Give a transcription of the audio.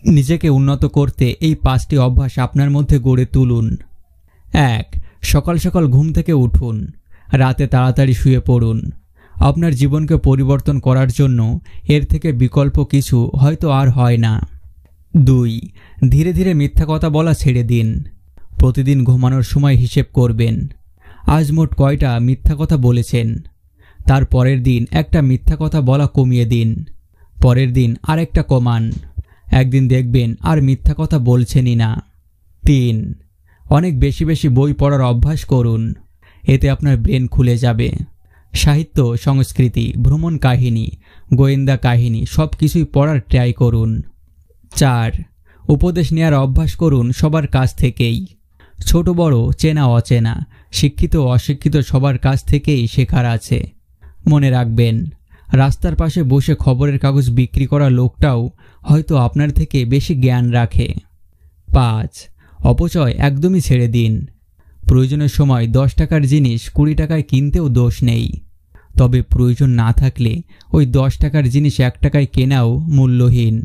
নিজেকে উন্নত করতে এই 5টি অভ্যাস আপনার মধ্যে গড়ে তুলুন। 1. সকাল সকাল ঘুম থেকে উঠুন, রাতে তাড়াতাড়ি শুয়ে পড়ুন। আপনার জীবনকে পরিবর্তন করার জন্য এর থেকে বিকল্প কিছু হয়তো আর হয় না। 2. ধীরে ধীরে মিথ্যা কথা বলা ছেড়ে দিন। প্রতিদিন ঘুমানোর সময় হিসেব করবেন, আজ মোট কয়টা মিথ্যা কথা বলেছেন। তার পরের দিন একটা মিথ্যা কথা বলা কমিয়ে দিন, পরের দিন আরেকটা কমান। একদিন দেখবেন আর মিথ্যা কথা বলছেনই না। 3. অনেক বেশি বেশি বই পড়ার অভ্যাস করুন, এতে আপনার ব্রেন খুলে যাবে। সাহিত্য, সংস্কৃতি, ভ্রমণ কাহিনী, গোয়েন্দা কাহিনী সব কিছুই পড়ার ট্রাই করুন। 4. উপদেশ নেওয়ার অভ্যাস করুন সবার কাছ থেকেই। ছোট বড়, চেনা অচেনা, শিক্ষিত অশিক্ষিত সবার কাছ থেকেই শেখার আছে। মনে রাখবেন, রাস্তার পাশে বসে খবরের কাগজ বিক্রি করা লোকটাও হয়তো আপনার থেকে বেশি জ্ঞান রাখে। 5. অপচয় একদমই ছেড়ে দিন। প্রয়োজনের সময় 10 টাকার জিনিস 20 টাকায় কিনতেও দোষ নেই, তবে প্রয়োজন না থাকলে ওই 10 টাকার জিনিস 1 টাকায় কেনাও মূল্যহীন।